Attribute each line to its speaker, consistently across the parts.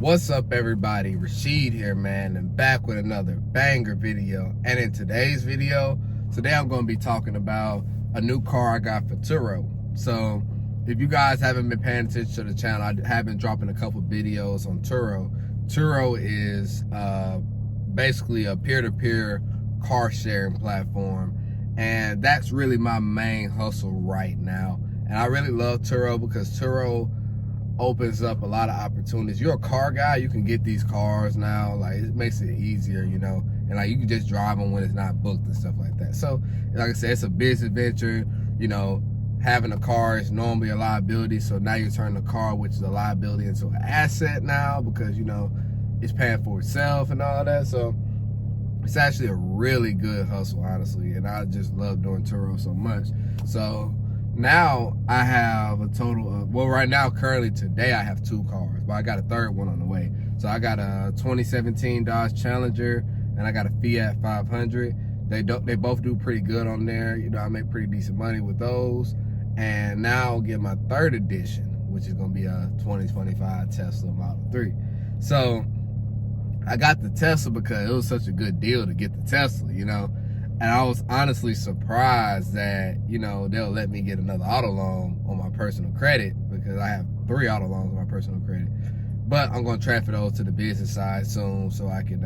Speaker 1: What's up, everybody? Rashid here, man, and back with another banger video. And in today's video, I'm going to be talking about a new car I got for Turo. So if you guys haven't been paying attention to the channel, I have been dropping a couple videos on Turo. Turo is basically a peer-to-peer car sharing platform, and that's really my main hustle right now. And I really love Turo because Turo opens up a lot of opportunities. You're a car guy, you can get these cars now. Like, it makes it easier, you know, and like you can just drive them when it's not booked and stuff like that. So like I said, it's a business venture. You know, having a car is normally a liability, so now you're turning the car, which is a liability, into an asset now, because you know it's paying for itself and all that. So it's actually a really good hustle, honestly, and I just love doing Turo so much. So now I have a total of, well, right now, currently today, I have 2 cars, but I got a third one on the way. So I got a 2017 Dodge Challenger, and I got a Fiat 500. They both do pretty good on there. You know, I make pretty decent money with those. And now I'll get my 3rd edition, which is gonna be a 2025 Tesla Model 3. So I got the Tesla because it was such a good deal to get the Tesla, you know. And I was honestly surprised that, you know, they'll let me get another auto loan on my personal credit, because I have 3 auto loans on my personal credit. But I'm going to transfer those to the business side soon, so I can,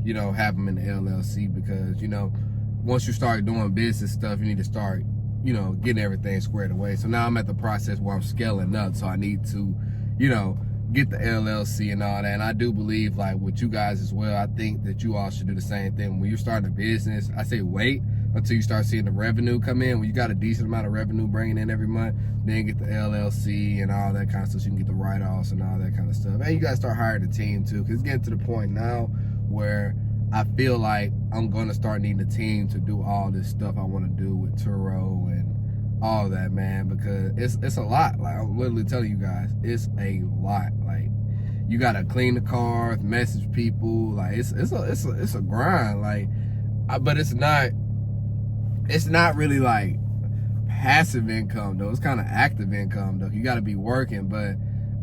Speaker 1: you know, have them in the LLC, because, you know, once you start doing business stuff, you need to start, you know, getting everything squared away. So now I'm at the process where I'm scaling up, so I need to, you know, get the LLC and all that. And I do believe, like with you guys as well, I think that you all should do the same thing. When you're starting a business, I say wait until you start seeing the revenue come in. When you got a decent amount of revenue bringing in every month, then get the LLC and all that kind of stuff, so you can get the write-offs and all that kind of stuff. And you gotta start hiring a team too, because it's getting to the point now where I feel like I'm gonna start needing a team to do all this stuff I want to do with Turo and all that, man, because it's a lot. Like, I'm literally telling you guys, it's a lot. Like, you gotta clean the cars, message people. Like, it's a grind. Like, but it's not really like passive income though. It's kind of active income though. You gotta be working, but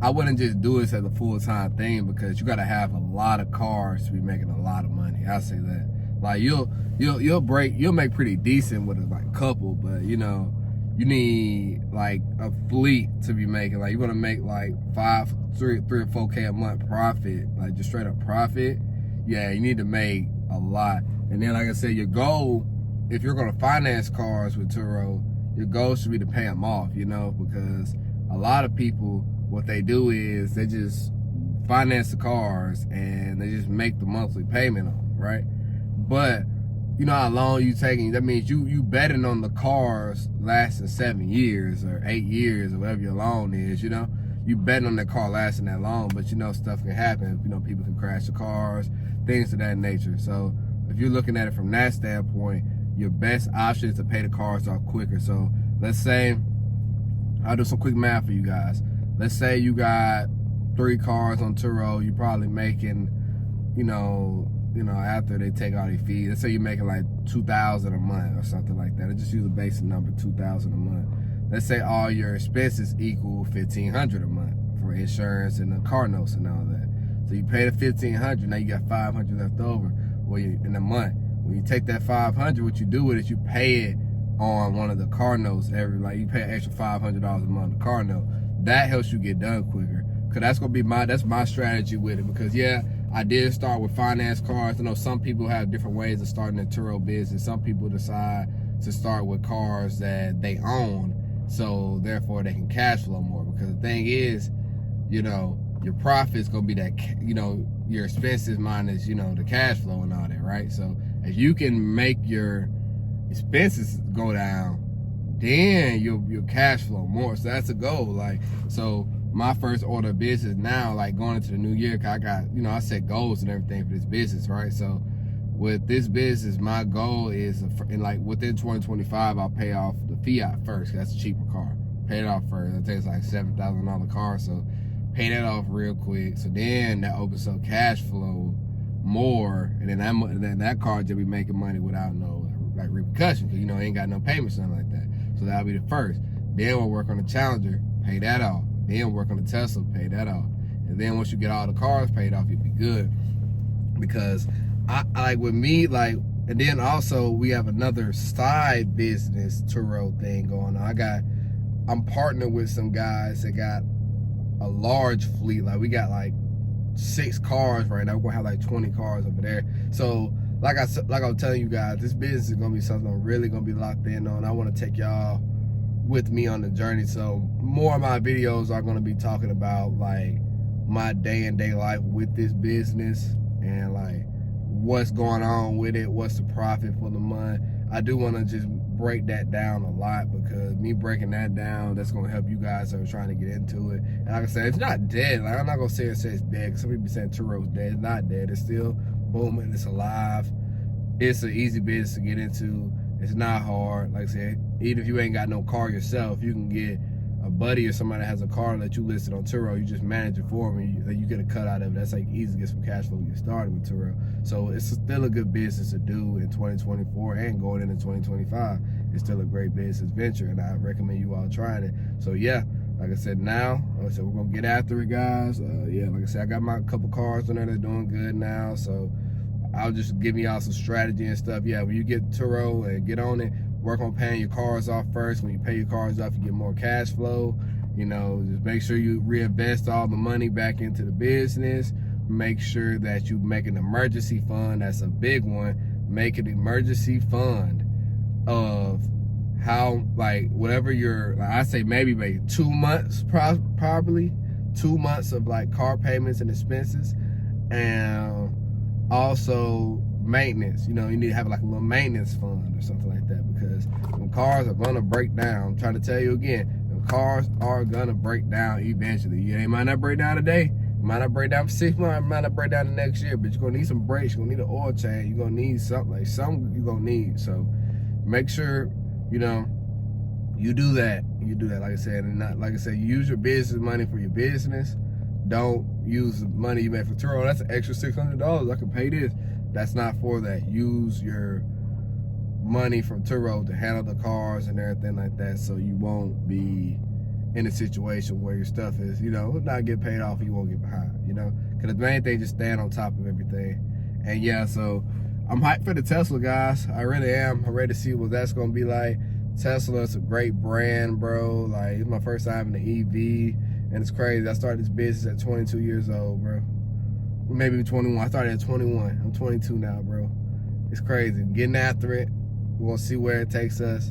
Speaker 1: I wouldn't just do this as a full-time thing, because you gotta have a lot of cars to be making a lot of money. I say that. Like, you'll make pretty decent with a like couple, but you know, you need like a fleet to be making. Like, you're gonna make like 3 or 4K a month profit, like just straight up profit. Yeah, you need to make a lot. And then, like I said, your goal, if you're gonna finance cars with Turo, your goal should be to pay them off, you know, because a lot of people, what they do is they just finance the cars and they just make the monthly payment on them, right? But you know how long you taking, that means you betting on the cars lasting 7 years or 8 years or whatever your loan is, you know? You betting on that car lasting that long, but you know stuff can happen. You know, people can crash the cars, things of that nature. So if you're looking at it from that standpoint, your best option is to pay the cars off quicker. So let's say, I'll do some quick math for you guys. Let's say you got 3 cars on Turo, you're probably making, you know, after they take all their fees, let's say you're making like $2,000 a month or something like that. I just use a basic number, $2,000 a month. Let's say all your expenses equal $1,500 a month for insurance and the car notes and all that. So you pay the $1,500, now you got $500 left over. Well, in a month, when you take that $500, what you do with it, you pay it on one of the car notes like you pay an extra $500 a month on the car note. That helps you get done quicker. Cause that's gonna be that's my strategy with it. Because yeah, I did start with finance cars. I know some people have different ways of starting a Turo business. Some people decide to start with cars that they own, so therefore they can cash flow more. Because the thing is, you know, your profit's gonna be that, you know, your expenses minus, you know, the cash flow and all that, right? So if you can make your expenses go down, then you'll cash flow more. So that's a goal. Like, so my first order of business now, like going into the new year, cause I got, you know, I set goals and everything for this business, right? So with this business, my goal is, in like within 2025, I'll pay off the Fiat first. That's a cheaper car. Pay it off first. It takes like $7,000 car, so pay that off real quick. So then that opens up cash flow more, and then that car just be making money without no like repercussion, because you know, ain't got no payments, something like that. So that'll be the first. Then we'll work on the Challenger, pay that off. Then work on the Tesla, pay that off. And then once you get all the cars paid off, you'll be good. Because I like with me, like, and then also we have another side business Turo thing going on. I'm partnered with some guys that got a large fleet. Like we got like 6 cars right now. We're gonna have like 20 cars over there. So like I was telling you guys, this business is gonna be something I'm really gonna be locked in on. I want to take y'all with me on the journey. So more of my videos are gonna be talking about like my day-to-day life with this business and like what's going on with it, what's the profit for the month. I do want to just break that down a lot, because me breaking that down, that's going to help you guys that are trying to get into it. And like I said, it's not dead. Like, I'm not going to say it's dead, because some people saying Turo's dead. It's not dead. It's still booming. It's alive. It's an easy business to get into. It's not hard. Like I said, even if you ain't got no car yourself, you can get a buddy or somebody that has a car that you listed on Turo. You just manage it for them, and you get a cut out of it. That's like easy to get some cash flow to get started with Turo. So it's still a good business to do in 2024 and going into 2025. It's still a great business venture, and I recommend you all trying it. So yeah, like I said, now, like I said, we're gonna get after it, guys. Yeah, like I said, I got my couple cars on there that's doing good now. So I'll just give y'all some strategy and stuff. Yeah, when you get Turo and get on it, work on paying your cars off first. When you pay your cars off, you get more cash flow. You know, just make sure you reinvest all the money back into the business. Make sure that you make an emergency fund. That's a big one. Make an emergency fund of how, like, whatever your, like I say maybe 2 months, probably 2 months of like car payments and expenses, and also maintenance. You know, you need to have like a little maintenance fund or something like that, because when cars are gonna break down, I'm trying to tell you again, the cars are gonna break down eventually. Yeah, it might not break down today, it might not break down for 6 months, it might not break down the next year, but you're gonna need some brakes, you're gonna need an oil change, you're gonna need something, like something you're gonna need. So make sure, you know, you do that. Like I said, and not, like I said, use your business money for your business. Don't use the money you made for Turo. That's an extra $600. I can pay this. That's not for that. Use your money from Turo to handle the cars and everything like that, so you won't be in a situation where your stuff is, you know, not get paid off and you won't get behind, you know? Because the main thing, just staying on top of everything. And yeah, so I'm hyped for the Tesla, guys. I really am. I'm ready to see what that's going to be like. Tesla is a great brand, bro. Like, it's my first time in the EV, and it's crazy. I started this business at 22 years old, bro. Maybe 21. I started at 21. I'm 22 now, bro. It's crazy. Getting after it. We're going to see where it takes us.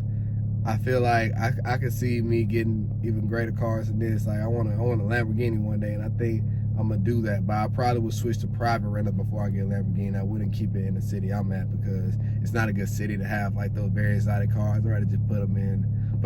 Speaker 1: I feel like I can see me getting even greater cars than this. Like, I want a Lamborghini one day, and I think I'm going to do that. But I probably would switch to private rental before I get a Lamborghini. I wouldn't keep it in the city I'm at, because it's not a good city to have like those very exotic cars. I'd rather just put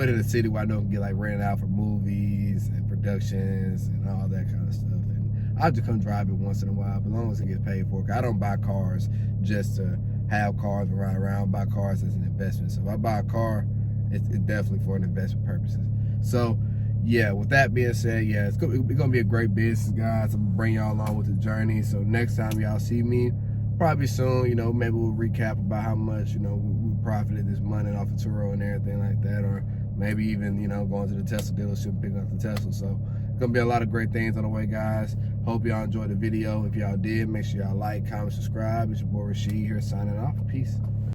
Speaker 1: in a city where I know I can get like rented out for movies and productions and all that kind of stuff. And I'll just come drive it once in a while, but as long as it gets paid for. I don't buy cars just to have cars and ride around. I buy cars as an investment. So if I buy a car, it's definitely for an investment purposes. So yeah, with that being said, yeah, it's gonna be a great business, guys. I'm gonna bring y'all along with the journey. So next time y'all see me, probably soon, you know, maybe we'll recap about how much, you know, we profited this money off of Turo and everything like that, or maybe even, you know, going to the Tesla dealership and picking up the Tesla. So gonna be a lot of great things on the way, guys. Hope y'all enjoyed the video. If y'all did, make sure y'all like, comment, subscribe. It's your boy Rashid here signing off. Peace.